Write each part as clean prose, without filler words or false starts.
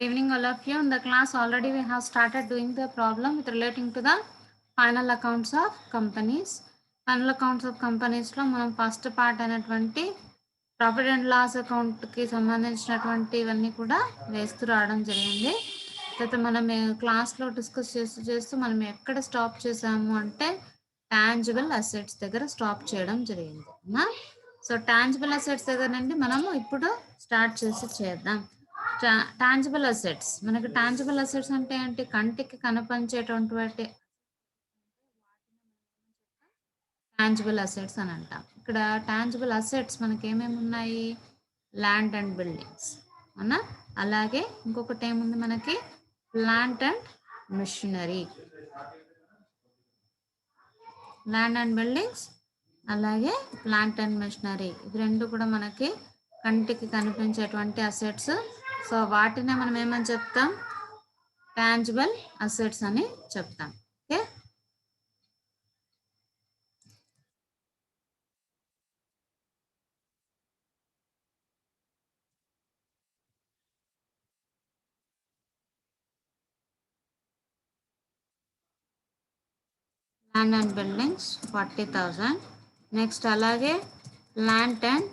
Evening all of you. In the class already we have started doing the problem with relating to the final accounts of companies. Final accounts of companies లో మనం first part అయినటువంటి profit and loss account కి సంబంధించినటువంటి ఇవన్నీ కూడా వేస్తూ రావడం జరిగింది. అయితే మనం క్లాస్ లో డిస్కస్ చేస్తూ మనం ఎక్కడ స్టాప్ చేసాము అంటే టాంజిబుల్ అసెట్స్ దగ్గర స్టాప్ చేయడం జరిగింది. సో టాంజిబుల్ అసెట్స్ దగ్గర నుండి మనము ఇప్పుడు స్టార్ట్ చేద్దాం. టాంజిబుల్ అసెట్స్, మనకి టాంజిబుల్ అసెట్స్ అంటే ఏంటి? కంటికి కనిపించేటువంటి టాంజిబుల్ అసెట్స్ అని అంటాం. ఇక్కడ టాంజిబుల్ అసెట్స్ మనకి ఏమేమి ఉన్నాయి? ల్యాండ్ అండ్ బిల్డింగ్స్ అవునా, అలాగే ఇంకొకటి ఏముంది మనకి? Plant and machinery. Land and buildings అలాగే ప్లాంట్ అండ్ మిషనరీ, ఇవి రెండు కూడా మనకి కంటికి కనిపించేటువంటి అసెట్స్. సో వాటినే మనం ఏమని చెప్తాం? టాంజిబుల్ అసెట్స్ అని చెప్తాం. Okay, land and buildings 40,000. Next అలాగే plant and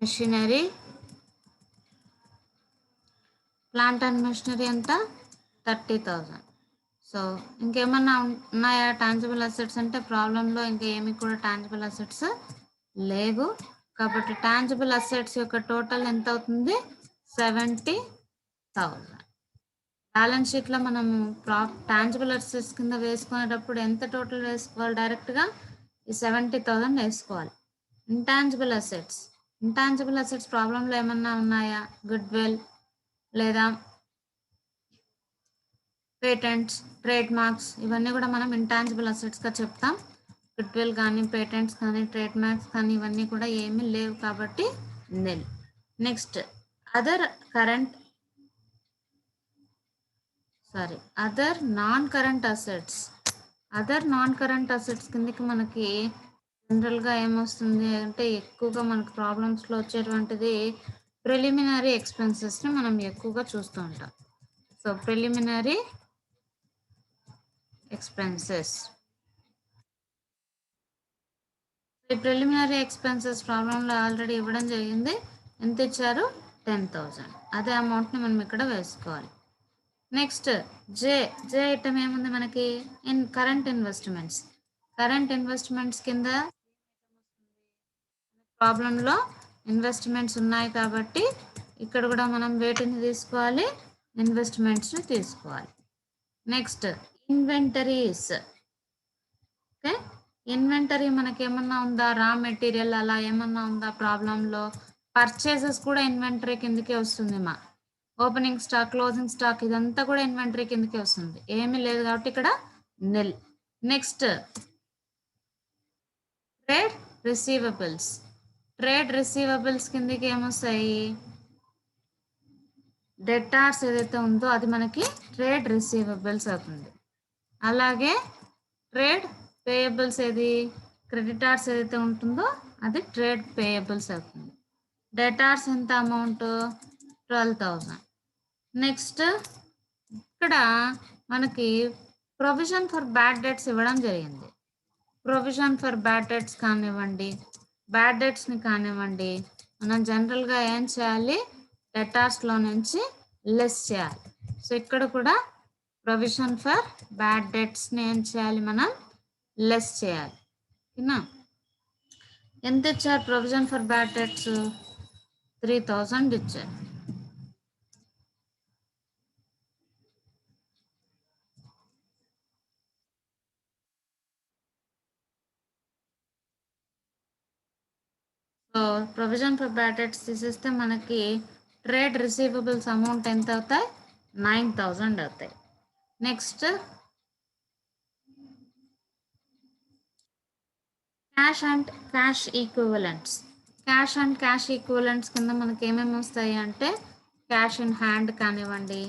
machinery. Plant and machinery అంతా 30,000. సో ఇంకేమన్నా ఉన్నాయా టాంజిబుల్ అసెట్స్ అంటే? ప్రాబ్లంలో ఇంకా ఏమి కూడా టాంజిబుల్ అసెట్స్ లేవు. కాబట్టి టాంజిబుల్ అసెట్స్ యొక్క టోటల్ ఎంత అవుతుంది? 70,000. బ్యాలెన్స్ షీట్లో మనము టాంజిబుల్ అసెట్స్ కింద వేసుకునేటప్పుడు ఎంత టోటల్ వేసుకోవాలి? డైరెక్ట్గా ఈ 70,000 వేసుకోవాలి. ఇంటాంజిబుల్ అసెట్స్ ప్రాబ్లంలో ఏమన్నా ఉన్నాయా? గుడ్ విల్ లేదా పేటెంట్స్, ట్రేడ్ మార్క్స్, ఇవన్నీ కూడా మనం ఇంటాంజిబుల్ అసెట్స్గా చెప్తాం. గుడ్ విల్ కానీ పేటెంట్స్ కానీ ట్రేడ్ మార్క్స్ కానీ ఇవన్నీ కూడా ఏమీ లేవు కాబట్టి nil. Next other non current assets కిందకి మనకి జనరల్గా ఏమొస్తుంది అంటే, ఎక్కువగా మనకు ప్రాబ్లమ్స్లో వచ్చేటువంటిది ప్రిలిమినరీ ఎక్స్పెన్సెస్ని మనం ఎక్కువగా చూస్తూ ఉంటాం. సో ప్రిలిమినరీ ఎక్స్పెన్సెస్, ఈ ప్రిలిమినరీ ఎక్స్పెన్సెస్ ప్రాబ్లంలో ఆల్రెడీ ఇవ్వడం జరిగింది. ఎంత ఇచ్చారు? 10,000. అదే అమౌంట్ని మనం ఇక్కడ వేసుకోవాలి. నెక్స్ట్ జే ఐటమ్ ఏముంది మనకి? కరెంట్ ఇన్వెస్ట్మెంట్స్ కింద ప్రాబ్లంలో ఇన్వెస్ట్మెంట్స్ ఉన్నాయి కాబట్టి ఇక్కడ కూడా మనం వేటిని తీసుకోవాలి? ఇన్వెస్ట్మెంట్స్ని తీసుకోవాలి. Next inventories. ఓకే, ఇన్వెంటరీ మనకి ఏమన్నా ఉందా? రా మెటీరియల్ అలా ఏమన్నా ఉందా ప్రాబ్లంలో? పర్చేసెస్ కూడా ఇన్వెంటరీ కిందకే వస్తుంది. ఓపెనింగ్ స్టాక్, క్లోజింగ్ స్టాక్ ఇదంతా కూడా ఇన్వెంటరీ కిందకే వస్తుంది. ఏమీ లేదు కాబట్టి ఇక్కడ నిల్. నెక్స్ట్ ట్రేడ్ రిసీవబుల్స్ కిందకి ఏమొస్తాయి? డెటార్స్ ఏదైతే ఉందో అది మనకి ట్రేడ్ రిసీవబుల్స్ అవుతుంది. అలాగే ట్రేడ్ పేయబుల్స్ ఏది? క్రెడిటార్స్ ఏదైతే ఉంటుందో అది ట్రేడ్ పేయబుల్స్ అవుతుంది. డెటార్స్ ఎంత అమౌంట్? 12,000. నెక్స్ట్ ఇక్కడ మనకి ప్రొవిజన్ ఫర్ బ్యాడ్ డెట్స్ ఇవ్వడం జరిగింది. ప్రొవిజన్ ఫర్ బ్యాడ్ డెట్స్ కానివ్వండి, బ్యాడ్ డెట్స్ని కానివ్వండి, మనం జనరల్గా ఏం చేయాలి? డెటార్స్లో నుంచి లెస్ చేయాలి. సో ఇక్కడ కూడా ప్రొవిజన్ ఫర్ బ్యాడ్ డెట్స్ని ఏం చేయాలి? మనం లెస్ చేయాలి. ఓకేనా? ఎంత ఇచ్చారు ప్రొవిజన్ ఫర్ బ్యాడ్ డెట్స్? 3,000 ఇచ్చారు. So provision for bad debts తీసేస్తే మనకి ట్రేడ్ రిసీవబుల్స్ అమౌంట్ ఎంత అవుతాయి? 9,000 అవుతాయి. Next cash and cash equivalents కింద మనకి ఏమేమి వస్తాయి అంటే, క్యాష్ ఇన్ హ్యాండ్ కానివ్వండి,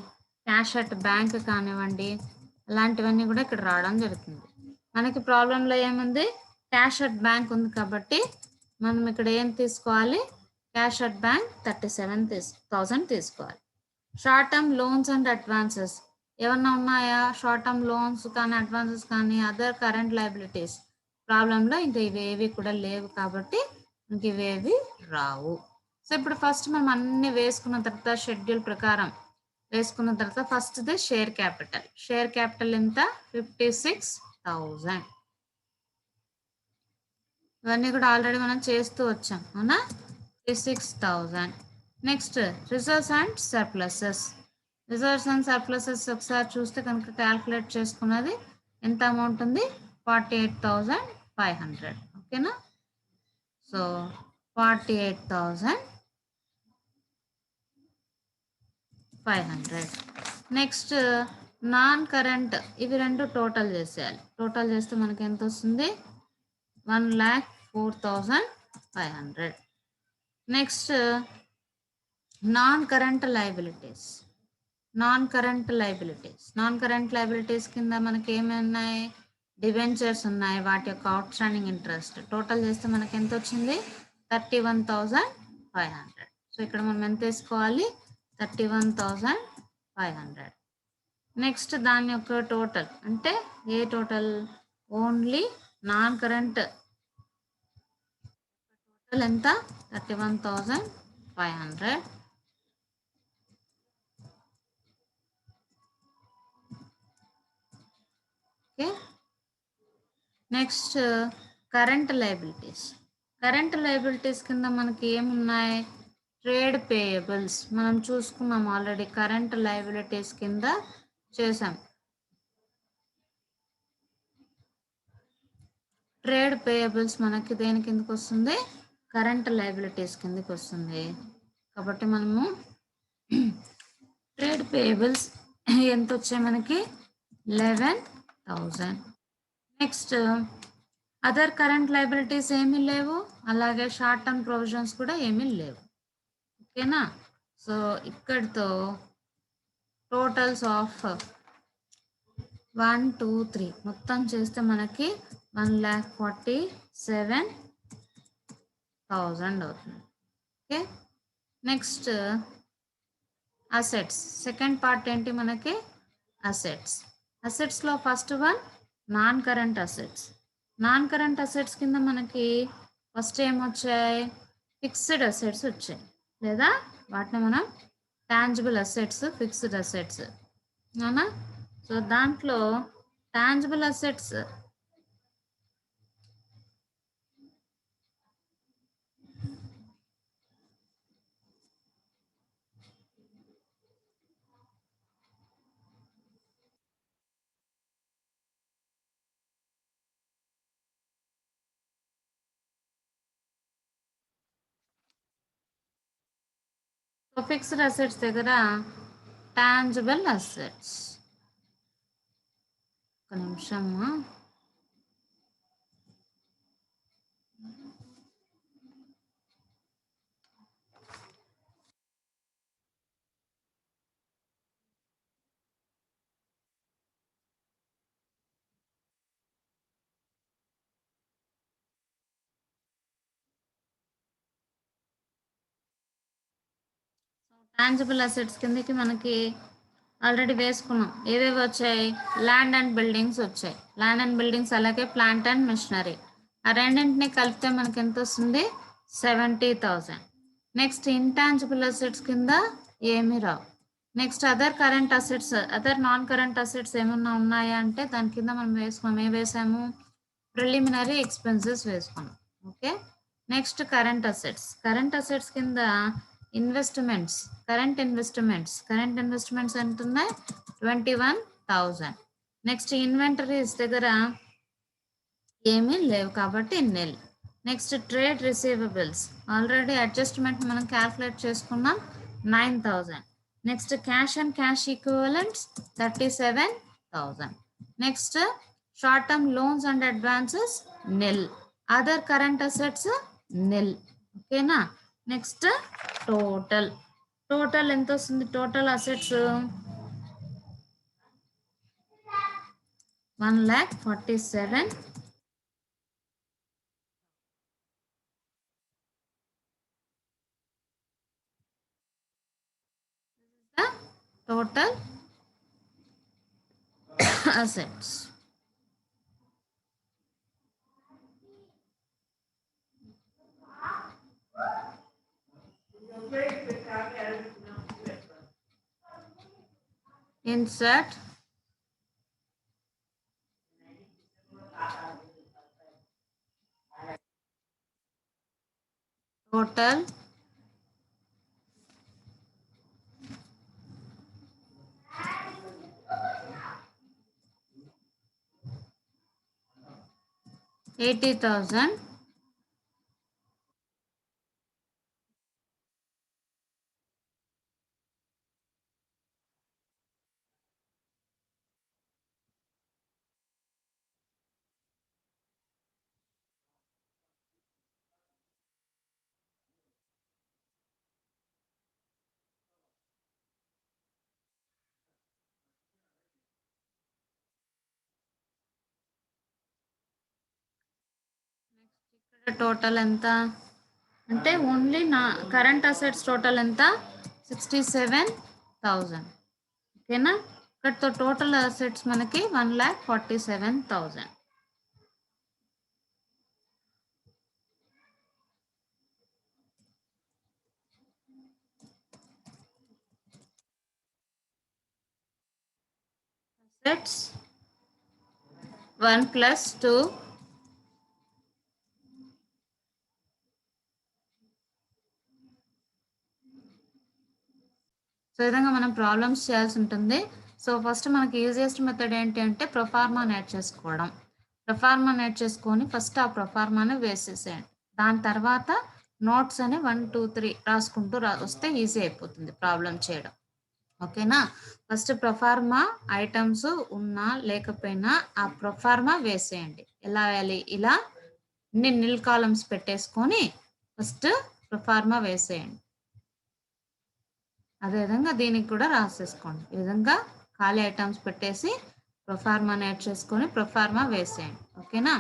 క్యాష్ అట్ బ్యాంక్ కానివ్వండి, అలాంటివన్నీ కూడా ఇక్కడ రావడం జరుగుతుంది. మనకి ప్రాబ్లంలో ఏముంది? క్యాష్ అట్ బ్యాంక్ ఉంది కాబట్టి మనం ఇక్కడ ఏం తీసుకోవాలి? క్యాష్ అట్ బ్యాంక్ 37,000 తీసుకోవాలి. Short term loans and advances ఏమన్నా ఉన్నాయా? షార్ట్ టర్మ్ లోన్స్ కానీ అడ్వాన్సెస్ కానీ అదర్ కరెంట్ లయబిలిటీస్ ప్రాబ్లంలో ఇంకా ఇవేవి కూడా లేవు కాబట్టి ఇంక ఇవేవి రావు. సో ఇప్పుడు ఫస్ట్ మనం అన్ని వేసుకున్న తర్వాత షెడ్యూల్ ప్రకారం వేసుకున్న తర్వాత ఫస్ట్ది షేర్ క్యాపిటల్. షేర్ క్యాపిటల్ ఎంత? 56,000. ఇవన్నీ కూడా ఆల్రెడీ మనం చేస్తూ వచ్చాం అవునా? 56,000. Next reserves and surpluses. Reserves and surpluses ఒకసారి చూస్తే కనుక క్యాల్కులేట్ చేసుకున్నది ఎంత అమౌంట్ ఉంది? 48,500. ఓకేనా? సో 48,500. నెక్స్ట్ నాన్ కరెంట్, ఇవి రెండు టోటల్ చేసేయాలి. టోటల్ చేస్తే మనకి ఎంత వస్తుంది? 1,04,500. Next non current liabilities. Non current liabilities కింద మనకి ఏమి ఉన్నాయి? డిబెంచర్స్ ఉన్నాయి, వాటి యొక్క అవుట్ స్టాండింగ్ ఇంట్రెస్ట్ టోటల్ చేస్తే మనకి ఎంత వచ్చింది? 31,500. సో ఇక్కడ మనం ఎంత తీసుకోవాలి? 31,500. నెక్స్ట్ దాని యొక్క టోటల్ అంటే ఏ total? Only non current total ఎంత? 31,500. ఓకే. నెక్స్ట్ కరెంట్ లయబిలిటీస్ కింద మనకి ఏమున్నాయి? ట్రేడ్ పేయబుల్స్ మనం చూసుకున్నాం ఆల్రెడీ, కరెంట్ లయబిలిటీస్ కింద చేసాం. ట్రేడ్ పేయబుల్స్ మనకి దేని కిందకి వస్తుంది? కరెంట్ లయబిలిటీస్ కిందకి వస్తుంది. కాబట్టి మనము ట్రేడ్ పేయబుల్స్ ఎంత వచ్చాయి మనకి? 11,000. నెక్స్ట్ అదర్ కరెంట్ లయబిలిటీస్ ఏమీ లేవు, అలాగే షార్ట్ టర్మ్ ప్రొవిజన్స్ కూడా ఏమీ లేవు. ఓకేనా? సో ఇక్కడితో టోటల్స్ ఆఫ్ 1, 2, 3 మొత్తం చేస్తే మనకి 1,47,000 అవుతుంది. Okay. Next assets. Second part ఏంటి మనకి? అసెట్స్లో first one non current assets. Non current assets కింద మనకి ఫస్ట్ ఏమొచ్చాయి? ఫిక్స్డ్ అసెట్స్ వచ్చాయి, లేదా వాటిని మనం టాంజిబుల్ అసెట్స్, ఫిక్స్డ్ అసెట్స్ అవునా? సో దాంట్లో టాంజిబుల్ అసెట్స్ ఫిక్స్డ్ అసెట్స్ దగ్గర టాంజిబుల్ అసెట్స్. ఒక నిమిషము. టాంజిబుల్ అసెట్స్ కిందకి మనకి ఆల్రెడీ వేసుకున్నాం. ఏవేవి వచ్చాయి? ల్యాండ్ అండ్ బిల్డింగ్స్ వచ్చాయి. ల్యాండ్ అండ్ బిల్డింగ్స్ అలాగే ప్లాంట్ అండ్ మిషనరీ. ఆ రెండింటిని కలిపితే మనకి ఎంత వస్తుంది? 70,000. నెక్స్ట్ ఇంటాంజిబుల్ అసెట్స్ కింద ఏమి రావు. Next other current assets, other non current assets ఏమన్నా ఉన్నాయా అంటే దాని కింద మనం వేసుకున్నాం. ఏం వేసాము? ప్రిలిమినరీ ఎక్స్పెన్సెస్ వేసుకున్నాం. ఓకే. నెక్స్ట్ కరెంట్ అసెట్స్ కింద ఇన్వెస్ట్మెంట్స్, కరెంట్ ఇన్వెస్ట్మెంట్స్ ఎంత ఉన్నాయి? 21,000. నెక్స్ట్ ఇన్వెంటరీస్ దగ్గర ఏమీ లేవు కాబట్టి nil. Next trade receivables already adjustment మనం క్యాల్కులేట్ చేసుకున్నాం, 9,000. Next cash and cash equivalents 37,000. Next short term loans and advances nil. Other current assets nil. ఓకేనా? నెక్స్ట్ టోటల్ ఎంత వస్తుంది? Total assets 1,47,000. total assets. Insert total $80,000 total ఎంత అంటే only నా current assets total ఎంత 67,000. ఓకేనా, ఇక్కడతో టోటల్ అసెట్స్ మనకి 1,47,000. అసెట్స్ 1 + 2 సో విధంగా మనం ప్రాబ్లమ్స్ చేయాల్సి ఉంటుంది. సో ఫస్ట్ మనకి ఈజియెస్ట్ మెథడ్ ఏంటి అంటే ప్రొఫార్మాని యాడ్ చేసుకోవడం. ప్రొఫార్మాని యాడ్ చేసుకొని ఫస్ట్ ఆ ప్రొఫార్మాని వేసేసేయండి. దాని తర్వాత నోట్స్ అని 1, 2, 3 రాసుకుంటూ వస్తే ఈజీ అయిపోతుంది ప్రాబ్లం చేయడం. ఓకేనా, ఫస్ట్ ప్రొఫార్మా ఐటమ్స్ ఉన్నా లేకపోయినా ఆ ప్రొఫార్మా వేసేయండి. ఎలా వేయాలి, ఇలా నిల్ కాలమ్స్ పెట్టేసుకొని ఫస్ట్ ప్రొఫార్మా వేసేయండి. అదేవిధంగా దీనికి కూడా రాసేసుకోండి. ఈ విధంగా ఖాళీ ఐటమ్స్ పెట్టేసి ప్రొఫార్మాని యాడ్ చేసుకొని ప్రొఫార్మా వేసేయండి. ఓకేనా,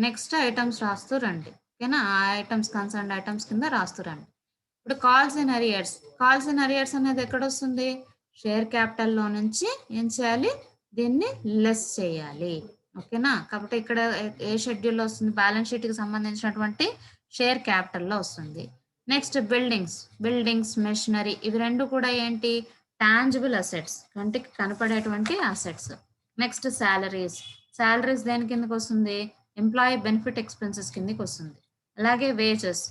నెక్స్ట్ ఐటమ్స్ రాస్తూ రండి. ఓకేనా, ఆ ఐటమ్స్ కన్సర్న్ ఐటమ్స్ కింద రాస్తూ రండి. ఇప్పుడు calls and arrears. Calls and arrears అనేది ఎక్కడ వస్తుంది, షేర్ క్యాపిటల్లో నుంచి ఏం చేయాలి, దీన్ని లెస్ చేయాలి. ఓకేనా, కాబట్టి ఇక్కడ ఏ షెడ్యూల్లో వస్తుంది, బ్యాలెన్స్ షీట్కి సంబంధించినటువంటి షేర్ క్యాపిటల్లో వస్తుంది. నెక్స్ట్ బిల్డింగ్స్ మెషినరీ, ఇవి రెండు కూడా ఏంటి, టాంజిబుల్ అసెట్స్, కంటికి కనపడేటువంటి అసెట్స్. నెక్స్ట్ శాలరీస్ దేని కిందకి వస్తుంది, ఎంప్లాయీ బెనిఫిట్ ఎక్స్పెన్సెస్ కిందకి వస్తుంది. అలాగే వేజెస్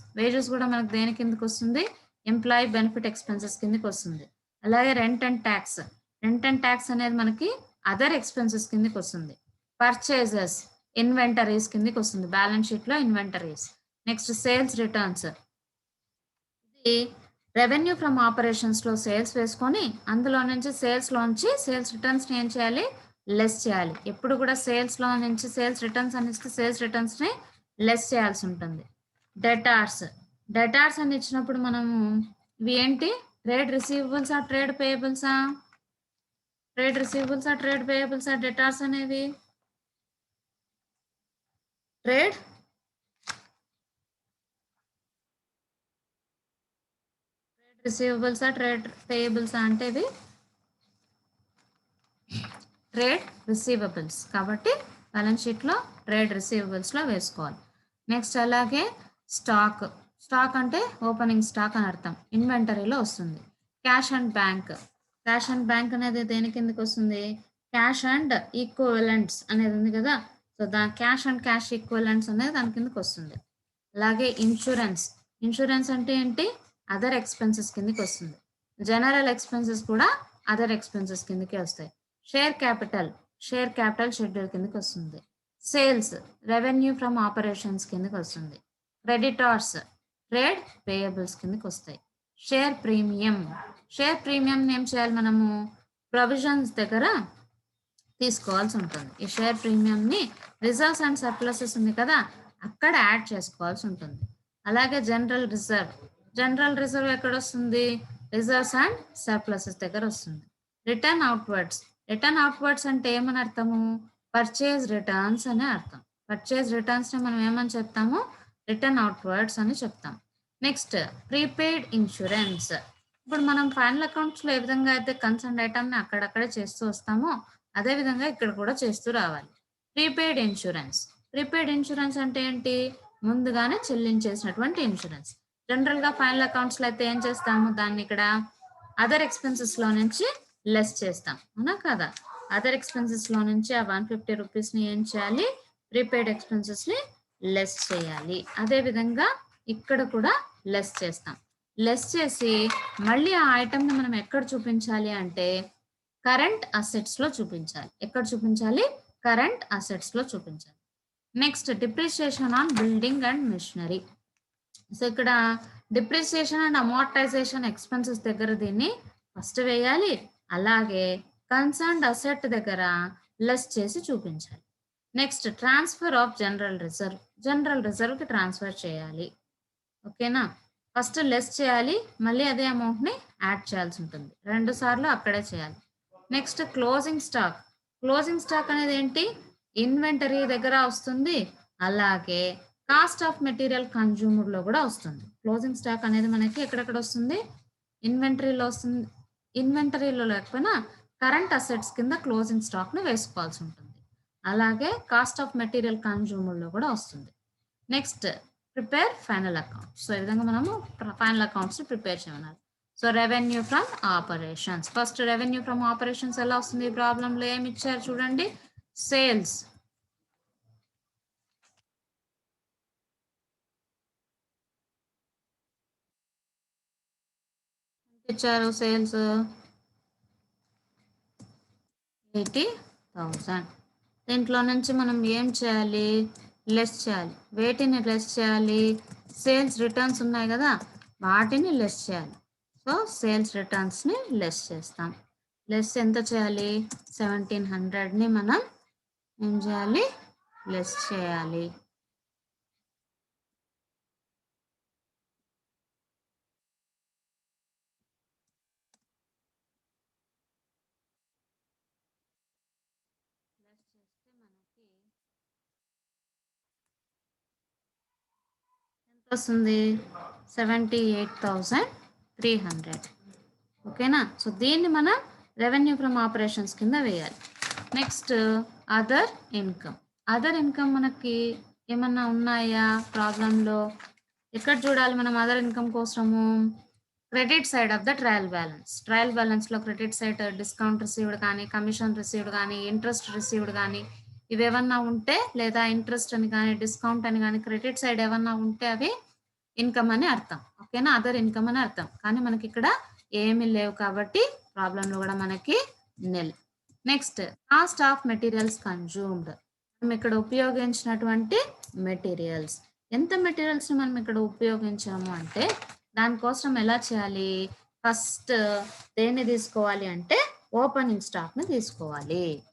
కూడా మనకు దేని కిందకి వస్తుంది, ఎంప్లాయీ బెనిఫిట్ ఎక్స్పెన్సెస్ కిందకి వస్తుంది. అలాగే రెంట్ అండ్ ట్యాక్స్ అనేది మనకి అదర్ ఎక్స్పెన్సెస్ కిందకి వస్తుంది. పర్చేజెస్ ఇన్వెంటరీస్ కిందకి వస్తుంది, బ్యాలెన్స్ షీట్లో ఇన్వెంటరీస్. నెక్స్ట్ సేల్స్ రిటర్న్స్, ఇది రెవెన్యూ ఫ్రమ్ ఆపరేషన్స్లో సేల్స్ వేసుకొని అందులో నుంచి సేల్స్ రిటర్న్స్ని ఏం చేయాలి, లెస్ చేయాలి. ఎప్పుడు కూడా సేల్స్లో నుంచి సేల్స్ రిటర్న్స్ అని ఇస్తే సేల్స్ రిటర్న్స్ని లెస్ చేయాల్సి ఉంటుంది. డెటార్స్ అని ఇచ్చినప్పుడు మనము ఇవి ఏంటి, ట్రేడ్ రిసీవబుల్సా ట్రేడ్ పేయబుల్సా, డెటార్స్ అనేవి ట్రేడ్ రిసీవబుల్సా ట్రేడ్ పేయబుల్సా అంటే ఇవి ట్రేడ్ రిసీవబుల్స్, కాబట్టి బ్యాలెన్స్ షీట్లో ట్రేడ్ రిసీవబుల్స్లో వేసుకోవాలి. నెక్స్ట్ అలాగే స్టాక్ అంటే ఓపెనింగ్ స్టాక్ అని అర్థం, ఇన్వెంటరీలో వస్తుంది. క్యాష్ అండ్ బ్యాంక్ అనేది దేని కిందకి వస్తుంది, క్యాష్ అండ్ ఈక్వలెంట్స్ అనేది ఉంది కదా, so cash and cash equivalents అనేది దాని కిందకి వస్తుంది. అలాగే ఇన్సూరెన్స్ అంటే ఏంటి, అదర్ ఎక్స్పెన్సెస్ కిందకి వస్తుంది. జనరల్ ఎక్స్పెన్సెస్ కూడా అదర్ ఎక్స్పెన్సెస్ కిందకి వస్తాయి. షేర్ క్యాపిటల్ షెడ్యూల్ కిందకి వస్తుంది. సేల్స్ రెవెన్యూ ఫ్రమ్ ఆపరేషన్స్ కిందకి వస్తుంది. క్రెడిటార్స్ ట్రేడ్ పేయబుల్స్ కిందకి వస్తాయి. షేర్ ప్రీమియం ఏం చేయాలి, మనము ప్రొవిజన్స్ దగ్గర తీసుకోవాల్సి ఉంటుంది. ఈ షేర్ ప్రీమియంని రిజర్వ్స్ అండ్ సర్ప్లసెస్ ఉంది కదా, అక్కడ యాడ్ చేసుకోవాల్సి ఉంటుంది. అలాగే జనరల్ రిజర్వ్ ఎక్కడ వస్తుంది, రిజర్వ్స్ అండ్ సర్ప్లసెస్ దగ్గర వస్తుంది. రిటర్న్ అవుట్వర్డ్స్ అంటే ఏమని అర్థము, పర్చేజ్ రిటర్న్స్ అనే అర్థం. పర్చేజ్ రిటర్న్స్ని మనం ఏమని చెప్తాము, రిటర్న్ అవుట్వర్డ్స్ అని చెప్తాం. నెక్స్ట్ ప్రీపెయిడ్ ఇన్సూరెన్స్, ఇప్పుడు మనం ఫైనల్ అకౌంట్స్‌లో ఏ విధంగా అయితే కన్సర్న్డ్ ఐటెమ్‌ని అక్కడక్కడే చేస్తూ వస్తామో, అదే విధంగా ఇక్కడ కూడా చేస్తూ రావాలి. Prepaid insurance. ప్రీపెయిడ్ ఇన్స్యూరెన్స్ అంటే ఏంటి? ముందుగానే చెల్లించేసినటువంటి ఇన్స్యూరెన్స్. జనరల్‌గా ఫైనల్ అకౌంట్స్‌లో అయితే ఏం చేస్తాము? దాన్ని ఇక్కడ అదర్ ఎక్స్‌పెన్సెస్‌లో నుంచి లెస్ చేస్తాం. అవునా? కాదా? అదర్ ఎక్స్‌పెన్సెస్‌లో నుంచి ఆ 150 రూపీస్‌ని ఏం చేయాలి? ప్రీపెయిడ్ ఎక్స్‌పెన్సెస్‌ని లెస్ చేయాలి. అదే విధంగా ఇక్కడ కూడా లెస్ చేస్తాం. లెస్ చేసి మళ్ళీ ఆ ఐటెమ్‌ని మనం ఎక్కడ చూపించాలి అంటే, కరెంట్ అసెట్స్‌లో చూపించాలి. ఎక్కడ చూపించాలి? కరెంట్ అసెట్స్‌లో చూపించాలి. Next depreciation on building and machinery. So, ఇక్కడ డిప్రిసియేషన్ అండ్ అమోర్టైజేషన్ ఎక్స్‌పెన్సెస్ దగ్గర దీన్ని ఫస్ట్ వేయాలి. అలాగే కన్సర్న్డ్ అసెట్ దగ్గర లెస్ చేసి చూపించాలి. Next transfer of general reserve. General రిజర్వ్‌కి ట్రాన్స్‌ఫర్ చేయాలి. ఓకేనా? ఫస్ట్ లెస్ చేయాలి. మళ్ళీ అదే అమౌంట్‌ని యాడ్ చేయాల్సుంటుంది. 2 సార్లు అక్కడే చేయాలి. Next closing stock. Closing stock అనేదేంటి? ఇన్వెంటరీ దగ్గర వస్తుంది. అలాగే కాస్ట్ ఆఫ్ మెటీరియల్ కన్జ్యూమ్డ్‌లో గూడా వస్తుంది. క్లోజింగ్ స్టాక్ అనేది మనకి ఎక్కడెక్కడ వస్తుంది? ఇన్వెంటరీలో వస్తుంది. ఇన్వెంటరీలో లేకపోయినా కరెంట్ అసెట్స్ కింద క్లోజింగ్ స్టాక్‌ని వేసుకోవాల్సుంటుంది. అలాగే కాస్ట్ ఆఫ్ మెటీరియల్ కన్జ్యూమ్డ్‌లో గూడా వస్తుంది. Next prepare final accounts. So, ఈ విధంగా మనము ఫైనల్ అకౌంట్స్‌ని ప్రిపేర్ చేయమన్నారు. So, revenue from operations. First revenue from operations ఎలా వస్తుంది? ఈ ప్రాబ్లమ్‌లో ఏమి ఇచ్చారు చూడండి. సేల్స్. ఇచ్చారు సేల్స్ 80,000. దీంట్లో నుంచి మనం ఏం చేయాలి? లెస్ చేయాలి. వేటిని లెస్ చేయాలి? సేల్స్ రిటర్న్స్ ఉన్నాయి గదా! వాటిని లెస్ చేయాలి. సో, సేల్స్ రిటర్న్స్‌ని లెస్ చేస్తాం. లెస్ ఎంత చేయాలి? 1700ని మనం ఏం చేయాలి? లెస్ చేయాలి. లెస్ చేస్తే మనకి ఎంతొస్తుంది? 78,300. ఓకేనా? సో, దీన్ని మనం రెవెన్యూ ఫ్రమ్ ఆపరేషన్స్ కింద వేయాలి. Next other income. Other income మనకి ఏమన్నా ఉన్నాయా ప్రాబ్లమ్‌లో? ఎక్కడ చూడాలి మనం అదర్ ఇన్‌కమ్ కోసము? Credit side of the trial balance. Trial బ్యాలెన్స్‌లో క్రెడిట్ సైడ్ డిస్కౌంట్ రిసీవ్డ్ గానీ, కమిషన్ రిసీవ్డ్ గానీ, ఇంట్రెస్ట్ రిసీవ్డ్ గానీ, ఇవేవన్నా ఉంటే లేదా ఇంట్రెస్ట్ అని గానీ, డిస్కౌంట్ అని గానీ, క్రెడిట్ సైడ్ ఏవన్నా ఉంటే అవి ఇన్‌కమ్ అని అర్థం. ఓకేనా? అదర్ ఇన్‌కమ్ అని అర్థం. కానీ మనకిక్కడ ఏమీ లేవు కాబట్టి ప్రాబ్లమ్‌లో గూడా మనకి నిల్. Next cost of materials consumed. మనం ఇక్కడ ఉపయోగించినటువంటి మెటీరియల్స్. ఎంత మెటీరియల్స్‌ని మనం ఇక్కడ ఉపయోగించాము అంటే, దానికోసం ఎలా చేయాలి? ఫస్ట్ దేన్ని తీసుకోవాలి అంటే, ఓపెనింగ్ స్టాక్‌ని తీసుకోవాలి.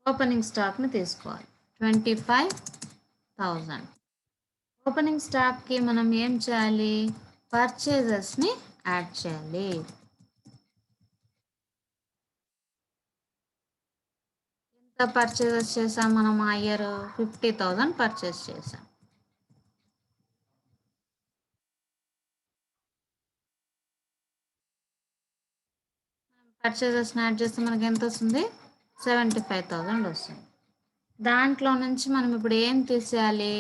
ఓపెనింగ్ స్టాక్‌ని తీసుకోవాలి. 25,000. ఓపెనింగ్ స్టాక్‌కి మనం ఏం చేయాలి? పర్చేజెస్‌ని యాడ్ చేయాలి. ఎంత పర్చేజెస్ చేసాం మనం ఆ ఇయర్? 50,000 పర్చేజ్ చేసాం. పర్చేజెస్‌ని యాడ్ చేస్తే మనకి ఎంతొస్తుంది? 75,000 వస్తుంది. దాంట్లో నుంచి మనం ఇప్పుడు ఏం తీసేయాలి?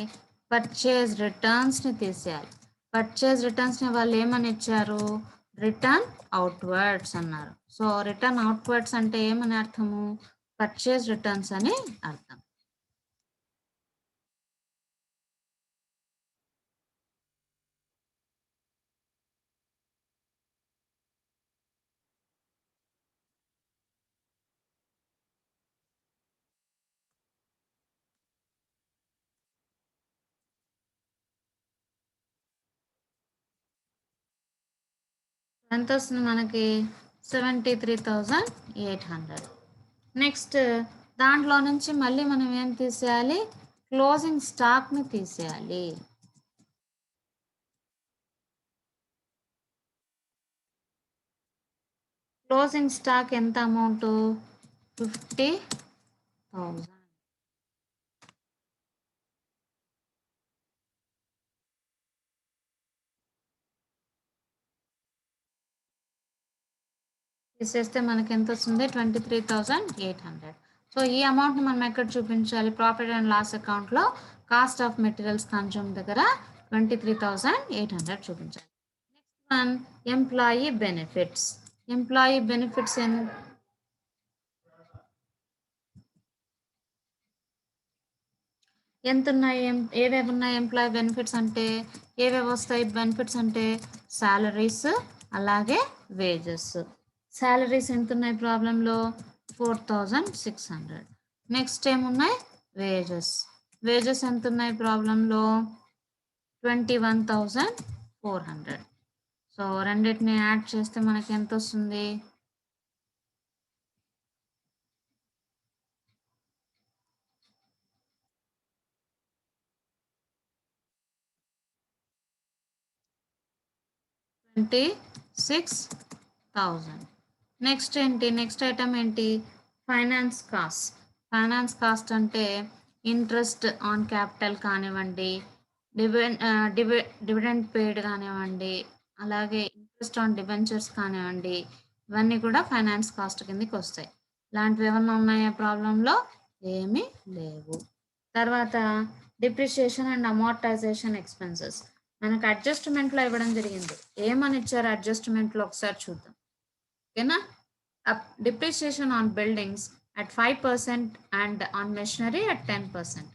పర్చేజ్ రిటర్న్స్‌ని తీసేయాలి. పర్చేజ్ రిటర్న్స్‌ని వాళ్ళు ఏమని ఇచ్చారు? రిటర్న్ అవుట్‌వర్డ్స్ అన్నారు. సో, రిటర్న్ అవుట్‌వర్డ్స్ అంటే ఏమని అర్థము? పర్చేజ్ రిటర్న్స్ అని అర్థం. ఎంతొస్తుంది మనకి? 73,800. నెక్స్ట్ దాంట్లో నుంచి మళ్ళీ మనం ఏం తీసేయాలి? క్లోజింగ్ స్టాక్‌ని తీసేయాలి. క్లోజింగ్ స్టాక్ ఎంత అమౌంటు? 50,000. తీసేస్తే మనకి ఎంత వస్తుంది 23,800. సో ఈ అమౌంట్ని మనం ఎక్కడ చూపించాలి? ప్రాఫిట్ అండ్ లాస్ అకౌంట్లో కాస్ట్ ఆఫ్ మెటీరియల్స్ కన్జ్యూమ్ దగ్గర 23,800 చూపించాలి. Next one employee benefits. Employee benefits ఎంత ఉన్నాయి? ఏవేవి ఉన్నాయి ఎంప్లాయీ బెనిఫిట్స్ అంటే? ఏవేవి వస్తాయి బెనిఫిట్స్ అంటే? శాలరీస్ అలాగే వేజెస్. శాలరీస్ ఎంత ఉన్నాయి ప్రాబ్లంలో? 4,600. నెక్స్ట్ ఏమున్నాయి? వేజెస్. వేజెస్ ఎంత ఉన్నాయి ప్రాబ్లంలో? 21,400. సో రెండింటిని యాడ్ చేస్తే మనకి ఎంత వస్తుంది? 26,000. నెక్స్ట్ ఏంటి? నెక్స్ట్ ఐటమ్ ఏంటి? Finance cost. ఫైనాన్స్ కాస్ట్ అంటే ఇంట్రెస్ట్ ఆన్ క్యాపిటల్ కానివ్వండి, డివిడెండ్ పేడ్ కానివ్వండి, అలాగే ఇంట్రెస్ట్ ఆన్ డిబెంచర్స్ కానివ్వండి, ఇవన్నీ కూడా ఫైనాన్స్ కాస్ట్ కిందకి వస్తాయి. ఇలాంటివి ఏమన్నా ఉన్నాయా ప్రాబ్లంలో? ఏమీ లేవు. తర్వాత డిప్రిషియేషన్ అండ్ అమోర్టైజేషన్ ఎక్స్పెన్సెస్. మనకు అడ్జస్ట్మెంట్లో ఇవ్వడం జరిగింది. ఏమని ఇచ్చారు అడ్జస్ట్మెంట్లో ఒకసారి చూద్దాం. ఓకేనా? Depreciation on buildings at 5% and on machinery at 10%.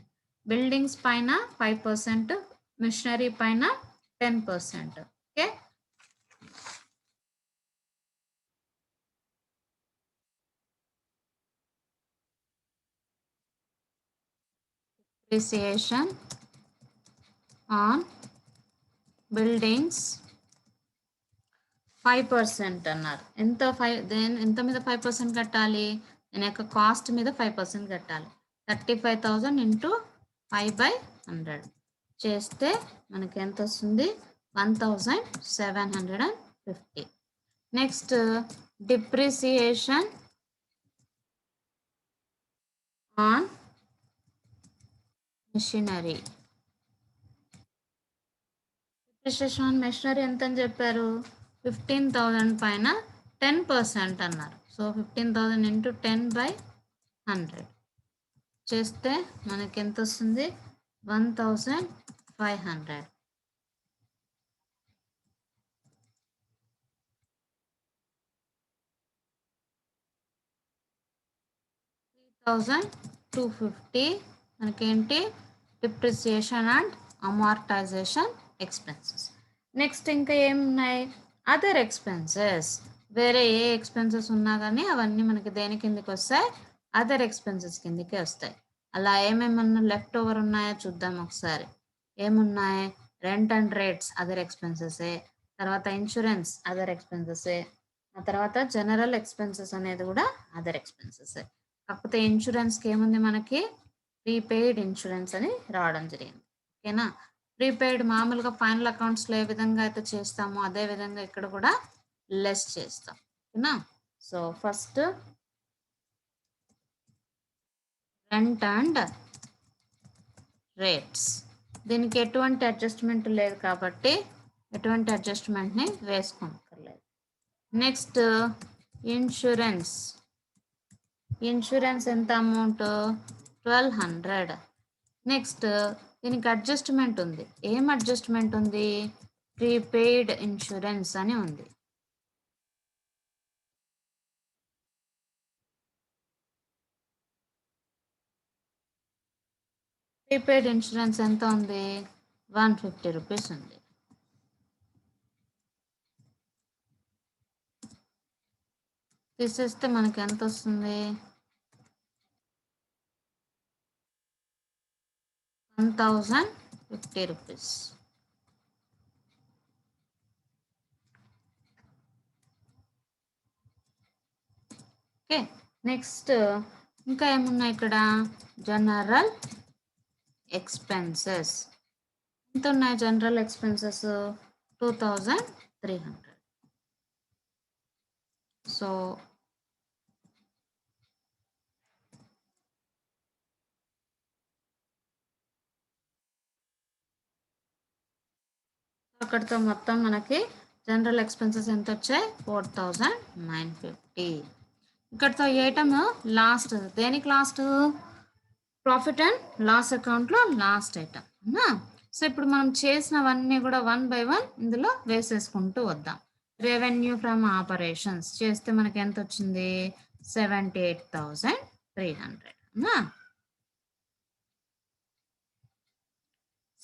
Buildings పైన 5%, మిషనరీ పైన 10%. ఓకే. డిప్రిసియేషన్ ఆన్ బిల్డింగ్స్ 5% అన్నారు. ఎంత మీద 5% కట్టాలి? దీని యొక్క కాస్ట్ మీద 5% కట్టాలి. 35,000 ఇంటూ 5/100 చేస్తే మనకి ఎంత వస్తుంది? 1,750. Next depreciation on machinery. Depreciation on machinery ఎంత అని చెప్పారు? 15,000 పైన 10% అన్నారు. సో 15,000 ఇంటూ 10/100 చేస్తే మనకి ఎంత వస్తుంది? 1,500. 3,250 మనకేంటి? Depreciation and amortisation expenses. Next ఇంకా ఏమున్నాయి? Other expenses. వేరే ఏ ఎక్స్పెన్సెస్ ఉన్నా కానీ అవన్నీ మనకి దేని కిందకి వస్తాయి? అదర్ ఎక్స్పెన్సెస్ కిందకి వస్తాయి. అలా ఏమేమన్నా లెఫ్ట్ ఓవర్ ఉన్నాయో చూద్దాం ఒకసారి. ఏమున్నాయి? రెంట్ అండ్ రేట్స్ అదర్ ఎక్స్పెన్సెసే. తర్వాత ఇన్సూరెన్స్ అదర్ ఎక్స్పెన్సెసే. ఆ తర్వాత జనరల్ ఎక్స్పెన్సెస్ అనేది కూడా అదర్ ఎక్స్పెన్సెసే. కాకపోతే ఇన్సూరెన్స్కి ఏముంది మనకి? ప్రీపెయిడ్ ఇన్సూరెన్స్ అని రావడం జరిగింది. ఓకేనా? ప్రీపెయిడ్ మామూలుగా ఫైనల్ అకౌంట్స్లో ఏ విధంగా అయితే చేస్తామో అదే విధంగా ఇక్కడ కూడా లెస్ చేస్తాం. ఓకేనా? So first rent and rates. దీనికి ఎటువంటి అడ్జస్ట్మెంట్ లేదు కాబట్టి ఎటువంటి అడ్జస్ట్మెంట్ని వేసుకోక్కర్లేదు. Next insurance. ఇన్సూరెన్స్ ఎంత అమౌంట్? 1,200. నెక్స్ట్ దీనికి అడ్జస్ట్మెంట్ ఉంది. ఏం అడ్జస్ట్మెంట్ ఉంది? ప్రీపెయిడ్ ఇన్సూరెన్స్ అని ఉంది. ప్రీపెయిడ్ ఇన్సూరెన్స్ ఎంత ఉంది? 150 రూపీస్ ఉంది. తీసేస్తే మనకి ఎంత వస్తుంది? 1,050 రూపీస్. ఓకే. నెక్స్ట్ ఇంకా ఏమున్నాయి ఇక్కడ? General expenses. ఎంత ఉన్నాయి జనరల్ ఎక్స్పెన్సెస్? 2,300. సో అక్కడితో మొత్తం మనకి జనరల్ ఎక్స్పెన్సెస్ ఎంత వచ్చాయి 4950. ఇక్కడతో ఈ ఐటమ్ లాస్ట్. దేనికి లాస్ట్? ప్రాఫిట్ అండ్ లాస్ అకౌంట్లో లాస్ట్ ఐటమ్. సో ఇప్పుడు మనం చేసినవన్నీ కూడా 1 by 1 ఇందులో వేసేసుకుంటూ వద్దాం. రెవెన్యూ ఫ్రమ్ ఆపరేషన్స్ చేస్తే మనకి ఎంత వచ్చింది? 78,300.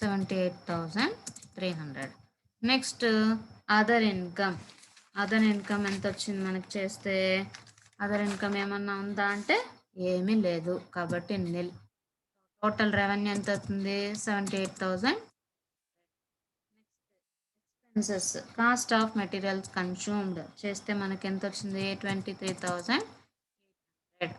78,300. Next other income. Other income ఎంత వచ్చింది మనకి చేస్తే? అదర్ ఇన్కమ్ ఏమన్నా ఉందా అంటే ఏమీ లేదు, కాబట్టి నిల్. టోటల్ రెవెన్యూ ఎంత అవుతుంది? 78,000. Expenses cost of materials consumed చేస్తే మనకి ఎంత వచ్చింది? 23,800.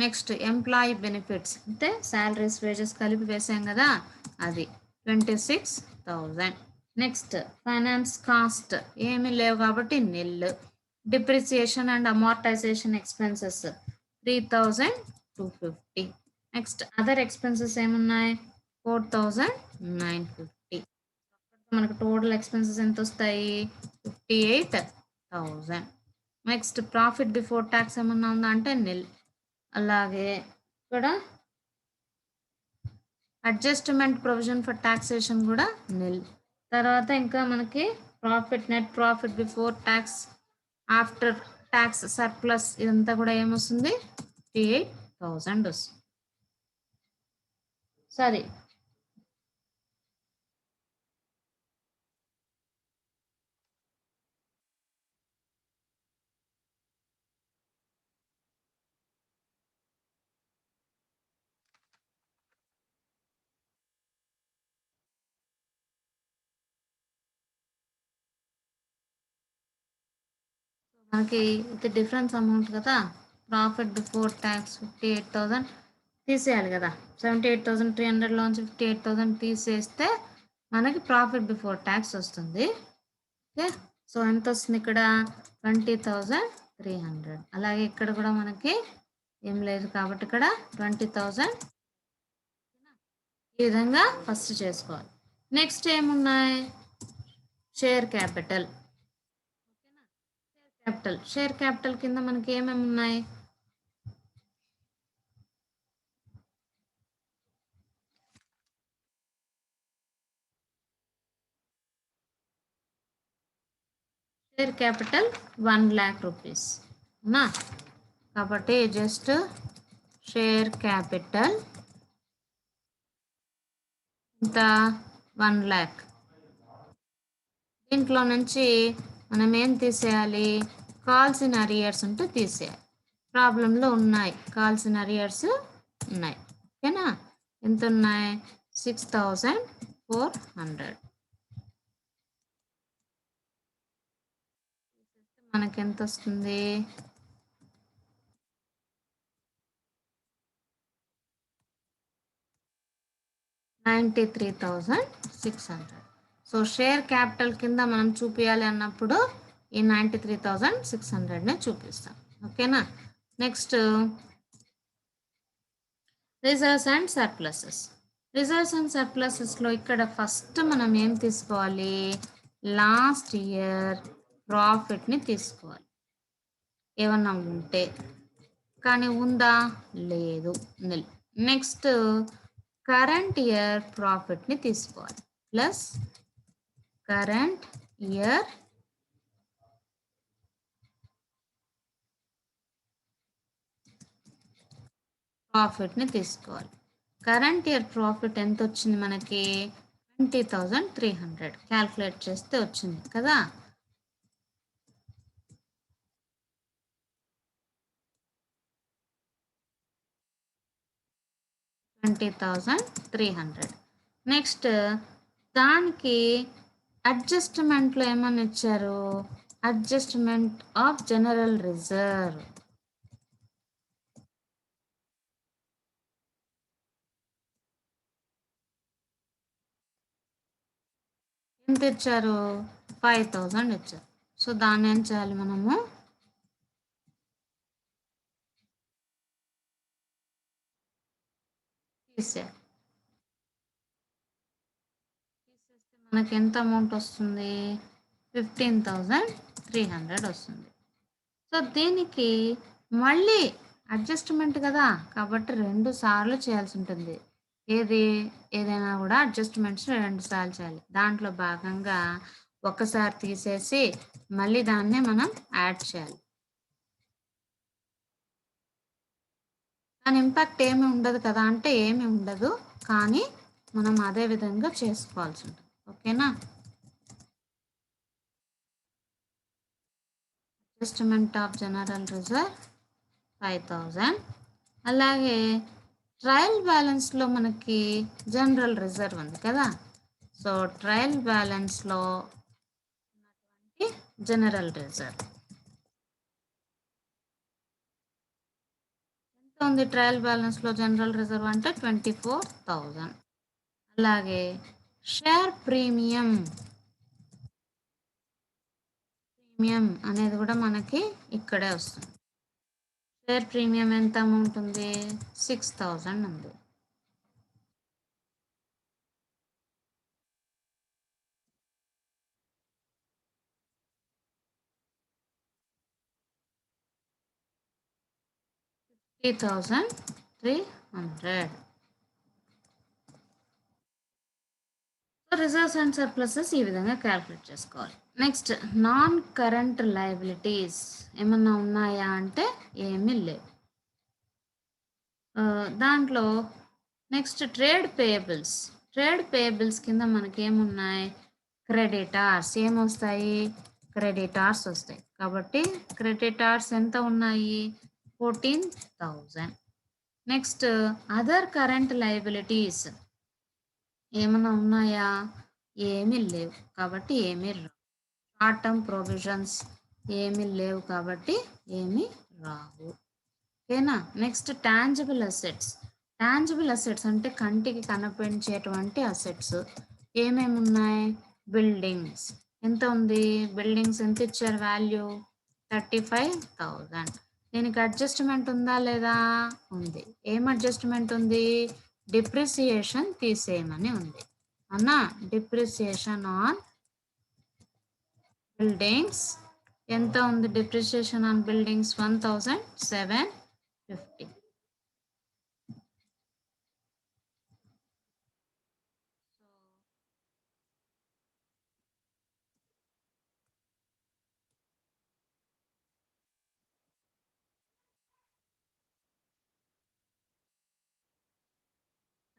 నెక్స్ట్ ఎంప్లాయీ బెనిఫిట్స్ అంటే శాలరీస్ వేజెస్ కలిపి వేసాం కదా, అది 26,000. నెక్స్ట్ ఫైనాన్స్ కాస్ట్ ఏమీ లేవు కాబట్టి nil. Depreciation and amortisation expenses 3,250. Next other expenses ఏమున్నాయి? 4,950. మనకు టోటల్ ఎక్స్పెన్సెస్ ఎంత వస్తాయి? 58,000. నెక్స్ట్ ప్రాఫిట్ బిఫోర్ ట్యాక్స్ ఏమన్నా ఉందా అంటే నిల్. అలాగే ఇక్కడ అడ్జస్ట్మెంట్ ప్రొవిజన్ ఫర్ ట్యాక్సేషన్ కూడా నిల్. తర్వాత ఇంకా మనకి profit, net profit before tax, after tax surplus ఇదంతా కూడా ఏమొస్తుంది? 58,000 వస్తుంది. సరే, మనకి ఇది డిఫరెన్స్ అమౌంట్ కదా. ప్రాఫిట్ బిఫోర్ ట్యాక్స్ 58,000 తీసేయాలి కదా. 78,300లోంచి 58,000 తీసేస్తే మనకి ప్రాఫిట్ బిఫోర్ ట్యాక్స్ వస్తుంది. ఓకే, సో ఎంత వస్తుంది ఇక్కడ? 20,300. అలాగే ఇక్కడ కూడా మనకి ఏం లేదు కాబట్టి ఇక్కడ 20,000. ఈ విధంగా ఫస్ట్ చేసుకోవాలి. నెక్స్ట్ ఏమున్నాయి? Share capital. షేర్ క్యాపిటల్ కింద మనకి ఏమేమి ఉన్నాయి? షేర్ క్యాపిటల్ 1 lakh rupees అవునా, కాబట్టి జస్ట్ షేర్ క్యాపిటల్ ఇంత 1 lakh. దీంట్లో నుంచి మనం ఏం తీసేయాలి? కాల్స్ ఇన్ అరియర్స్ ఉంటే తీసేయాలి. ప్రాబ్లంలో ఉన్నాయి, కాల్స్ ఇన్ అరియర్స్ ఉన్నాయి. ఓకేనా? ఎంత ఉన్నాయి? 6,400. మనకి ఎంత వస్తుంది? 93,600. సో షేర్ క్యాపిటల్ కింద మనం చూపించాలి అన్నప్పుడు ఈ 93,600నే చూపిస్తాం. ఓకేనా? Next reserves and surpluses. Reserves and సర్ప్లసెస్లో ఇక్కడ ఫస్ట్ మనం ఏం తీసుకోవాలి? లాస్ట్ ఇయర్ ప్రాఫిట్ని తీసుకోవాలి ఏమన్నా ఉంటే, కానీ ఉందా? లేదు, నిల్. నెక్స్ట్ కరెంట్ ఇయర్ ప్రాఫిట్ని తీసుకోవాలి ప్లస్ కరెంట్ ఇయర్ ప్రాఫిట్ని తీసుకోవాలి. కరెంట్ ఇయర్ ప్రాఫిట్ ఎంత వచ్చింది మనకి? 20,300. క్యాల్కులేట్ చేస్తే వచ్చింది కదా. $20,300. నెక్స్ట్ దానికి అడ్జస్ట్మెంట్లో ఏమని ఇచ్చారు? Adjustment of general reserve. ఎంత ఇచ్చారు? 5,000 ఇచ్చారు. సో దాన్ని ఏం చేయాలి మనము? తీసేయాలి. మనకి ఎంత అమౌంట్ వస్తుంది? 15,300 వస్తుంది. సో దీనికి మళ్ళీ అడ్జస్ట్మెంట్ కదా, కాబట్టి 2 సార్లు చేయాల్సి ఉంటుంది. ఏదైనా కూడా అడ్జస్ట్మెంట్స్ 2 సార్లు చేయాలి. దాంట్లో భాగంగా ఒకసారి తీసేసి మళ్ళీ దాన్నే మనం యాడ్ చేయాలి. దాని ఇంపాక్ట్ ఏమి ఉండదు కదా అంటే ఏమి ఉండదు, కానీ మనం అదే విధంగా చేసుకోవాల్సి ఉంటుంది. ఓకేనా? Adjustment of general reserve 5,000. అలాగే ట్రయల్ బ్యాలెన్స్లో మనకి జనరల్ రిజర్వ్ ఉంది కదా, సో ట్రయల్ బ్యాలెన్స్లో ఉన్నటువంటి జనరల్ రిజర్వ్ ఎంత ఉంది? ట్రయల్ బ్యాలెన్స్లో జనరల్ రిజర్వ్ అంటే 24,000. అలాగే షేర్ ప్రీమియం అనేది కూడా మనకి ఇక్కడే వస్తుంది. షేర్ ప్రీమియం ఎంత అమౌంట్ ఉంది? 6,000 ఉంది. $3,300. రిజర్వ్స్ అండ్ సర్ప్లసెస్ ఈ విధంగా క్యాల్కులేట్ చేసుకోవాలి. నెక్స్ట్ నాన్ కరెంట్ లయబిలిటీస్ ఏమన్నా ఉన్నాయా అంటే ఏమీ లేవు. దాంట్లో నెక్స్ట్ ట్రేడ్ పేయబుల్స్ కింద మనకి ఏమున్నాయి? క్రెడిటార్స్ ఏమొస్తాయి? క్రెడిటార్స్ వస్తాయి. కాబట్టి క్రెడిటార్స్ ఎంత ఉన్నాయి? 14,000. నెక్స్ట్ అదర్ కరెంట్ లయబిలిటీస్ ఏమన్నా ఉన్నాయా? ఏమీ లేవు, కాబట్టి ఏమీ రావు. షార్ట్ టర్మ్ ప్రొవిజన్స్ ఏమీ లేవు, కాబట్టి ఏమీ రావు. ఓకేనా? నెక్స్ట్ టాంజిబుల్ అసెట్స్ అంటే కంటికి కనిపించేటువంటి అసెట్స్ ఏమేమి ఉన్నాయి? బిల్డింగ్స్ ఎంత ఉంది? బిల్డింగ్స్ ఎంత ఇచ్చారు వాల్యూ? 35,000. దీనికి అడ్జస్ట్మెంట్ ఉందా లేదా? ఉంది. ఏం అడ్జస్ట్మెంట్ ఉంది? డిప్రిసియేషన్ తీసేయమని ఉంది. అన్నా డిప్రిసియేషన్ ఆన్ బిల్డింగ్స్ ఎంత ఉంది? Depreciation on buildings 1,750.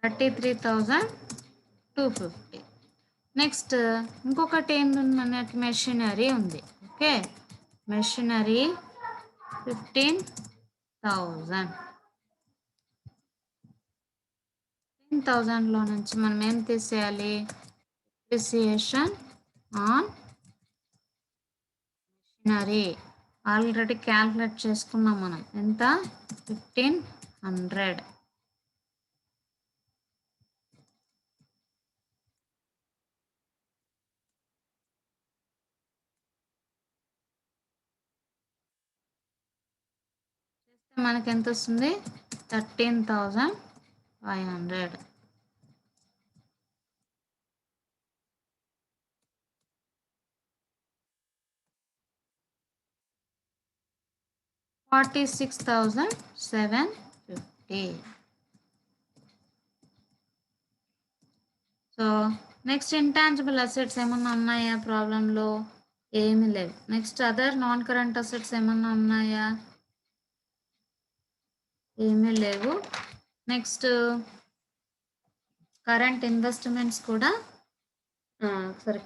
$33,250. నెక్స్ట్ ఇంకొకటి ఏంటంటే మనకి మెషినరీ ఉంది. Okay, machinery 15,000. 10,000లో నుంచి మనం ఏం తీసేయాలి? Depreciation on machinery already calculate చేసుకున్నాం మనం. ఎంత? 1,500. మనకి ఎంత వస్తుంది? 13,500. $46,750. సో నెక్స్ట్ ఇంటాంజిబుల్ అసెట్స్ ఏమన్నా ఉన్నాయా ప్రాబ్లంలో? ఏమీ లేవు. Next other non current assets ఏమన్నా ఉన్నాయా? ఏమీ లేవు. నెక్స్ట్ కరెంట్ ఇన్వెస్ట్మెంట్స్ కూడా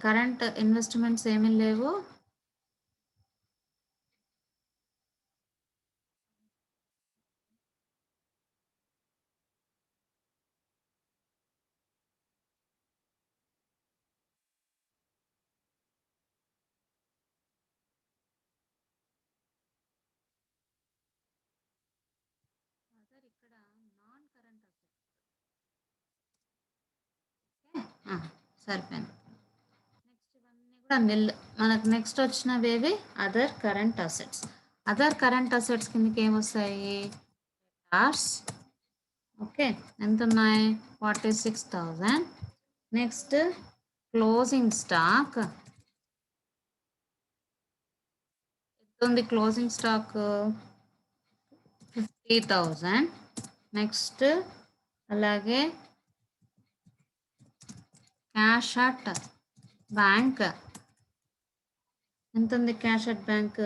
కరెంట్ ఇన్వెస్ట్మెంట్స్ ఏమీ లేవు. ఇక్కడ నాన్ కరెంట్ అసెట్స్ సరిపోయింది. నెక్స్ట్ ఇవన్నీ కూడా నిల్. మనకు నెక్స్ట్ వచ్చినవి other current assets. Other current assets కిందకి ఏమొస్తాయి? కార్స్. ఓకే, ఎంత ఉన్నాయి? 46,000. నెక్స్ట్ క్లోజింగ్ స్టాక్ ఎంత ఉంది? Closing stock 50,000. నెక్స్ట్ అలాగే క్యాష్ అట్ బ్యాంక్ ఎంత ఉంది? Cash at bank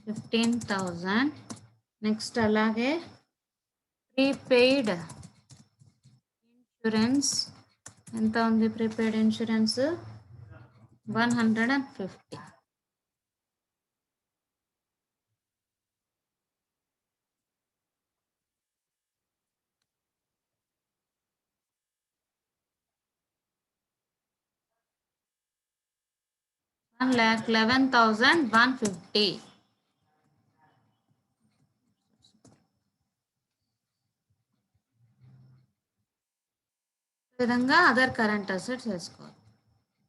15,000. నెక్స్ట్ అలాగే ప్రీపెయిడ్ ఇన్సూరెన్స్ ఎంత ఉంది? Prepaid insurance 150. $1,11,150. ఈ విధంగా అదర్ కరెంట్ అసెట్స్ వేసుకోవాలి.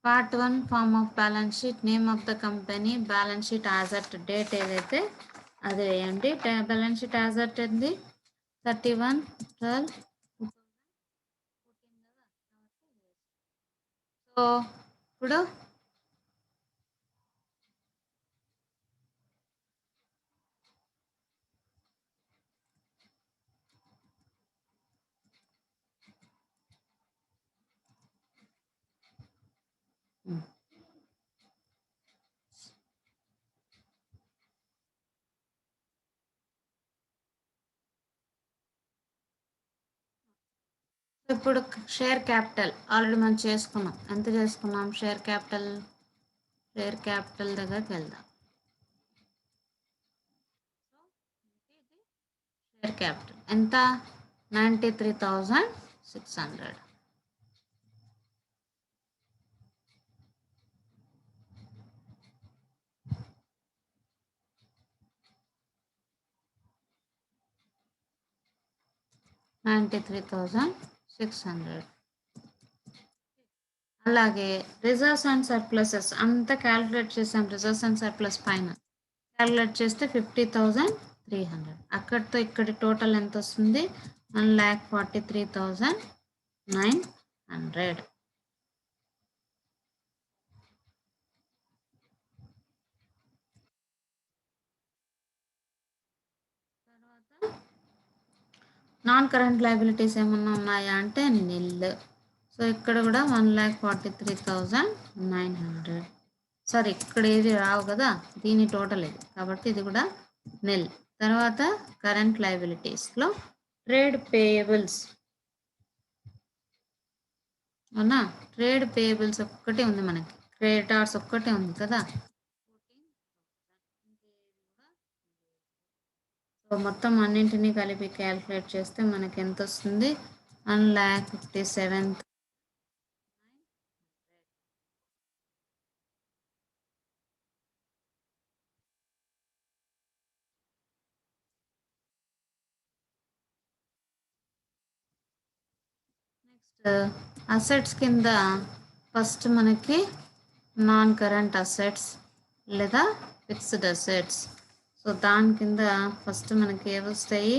Part 1 form of balance sheet, name of the company, balance sheet as at date ఏదైతే అది వేయండి. బ్యాలెన్స్ షీట్ యాజ్ అట్ ఏంది? 31/12/2014. సో ఇప్పుడు ఇప్పుడు షేర్ క్యాపిటల్ ఆల్రెడీ మనం చేసుకున్నాం. ఎంత చేసుకున్నాం? షేర్ క్యాపిటల్ దగ్గరికి వెళ్దాం. షేర్ క్యాపిటల్ ఎంత? 93,600. $93,600. అలాగే రిజర్వ్స్ అండ్ సర్ప్లసెస్ అంతా క్యాలిక్యులేట్ చేసాం. రిజర్వ్స్ అండ్ సర్ప్లస్ పైన క్యాలిక్యులేట్ చేస్తే 50,300. అక్కడితో ఇక్కడి టోటల్ ఎంత వస్తుంది? 1,43,900. నాన్ కరెంట్ లయబిలిటీస్ ఏమన్నా ఉన్నాయా అంటే నిల్. సో ఇక్కడ కూడా 1,43,900. సారీ, ఇక్కడ ఏది రావు కదా, దీని టోటల్ ఇది కాబట్టి ఇది కూడా నిల్. తర్వాత కరెంట్ లయబిలిటీస్లో ట్రేడ్ పేయబుల్స్ అవునా? ట్రేడ్ పేయబుల్స్ ఒక్కటే ఉంది మనకి, క్రెడిటార్స్ ఒక్కటే ఉంది కదా. సో మొత్తం అన్నింటినీ కలిపి క్యాలిక్యులేట్ చేస్తే మనకి ఎంత వస్తుంది? 1,57,000. నెక్స్ట్ అసెట్స్ కింద ఫస్ట్ మనకి నాన్ కరెంట్ అసెట్స్ లేదా ఫిక్స్డ్ అసెట్స్. సో దాని కింద ఫస్ట్ మనకి ఏవి వస్తాయి?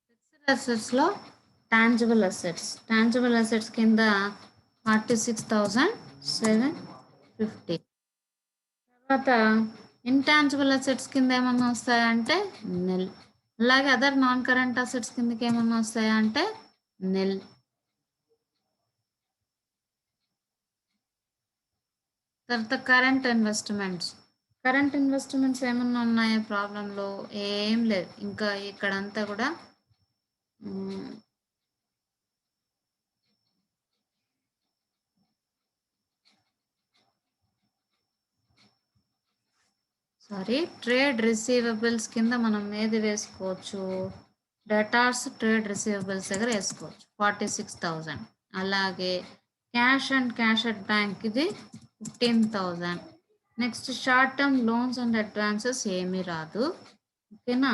ఫిక్స్డ్ అసెట్స్లో టాంజిబుల్ అసెట్స్ కింద 46,750. తర్వాత ఇంటాంజిబుల్ అసెట్స్ కింద ఏమన్నా వస్తాయంటే నిల్. అలాగే అదర్ నాన్ కరెంట్ అసెట్స్ కిందకి ఏమన్నా వస్తాయా అంటే నిల్. తర్వాత కరెంట్ ఇన్వెస్ట్మెంట్స్ ఏమన్నా ఉన్నాయా ప్రాబ్లంలో? ఏం లేదు. ఇంకా ఇక్కడంతా కూడా ట్రేడ్ రిసీవబుల్స్ కింద మనం ఏది వేసుకోవచ్చు? డేటార్స్ ట్రేడ్ రిసీవబుల్స్ దగ్గర వేసుకోవచ్చు 46,000. అలాగే cash and cash at bank ఇది 15,000. Next short term loans and advances ఏమీ రాదు. ఓకేనా?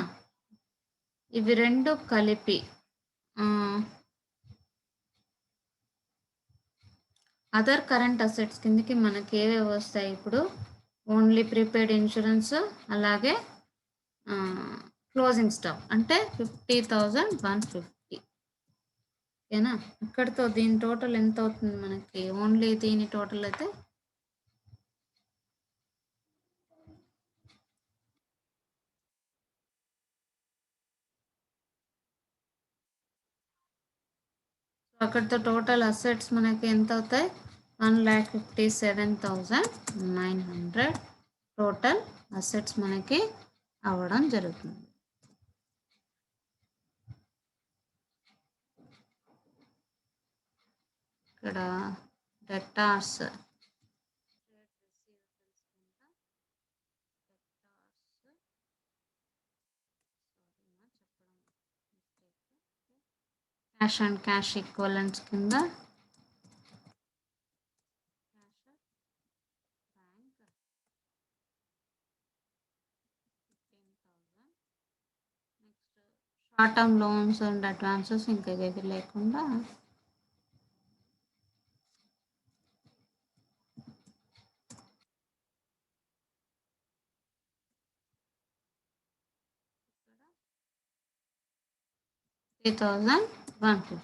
ఇవి రెండు కలిపి అదర్ కరెంట్ అసెట్స్ కిందకి మనకి ఏవేవి వస్తాయి ఇప్పుడు? ఓన్లీ ప్రీపెయిడ్ ఇన్సూరెన్స్, అలాగే క్లోజింగ్ స్టాక్ అంటే 50,150. ఓకేనా? ఇక్కడితో దీని టోటల్ ఎంత అవుతుంది మనకి? ఓన్లీ దీని టోటల్ అయితే అక్కడితో టోటల్ అసెట్స్ మనకి ఎంత అవుతాయి? 1,57,900 టోటల్ అసెట్స్ మనకి అవ్వడం జరుగుతుంది. ఇక్కడ debtors cash and cash equivalents కింద short term loans and advances ఇంకా ఏవి లేకుండా $3,150.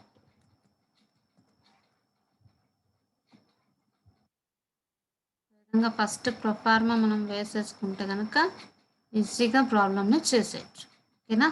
విధంగా ఫస్ట్ ప్రొఫార్మా మనం వేసేసుకుంటే కనుక ఈజీగా ప్రాబ్లమ్ని చేసేయచ్చు. ఓకేనా?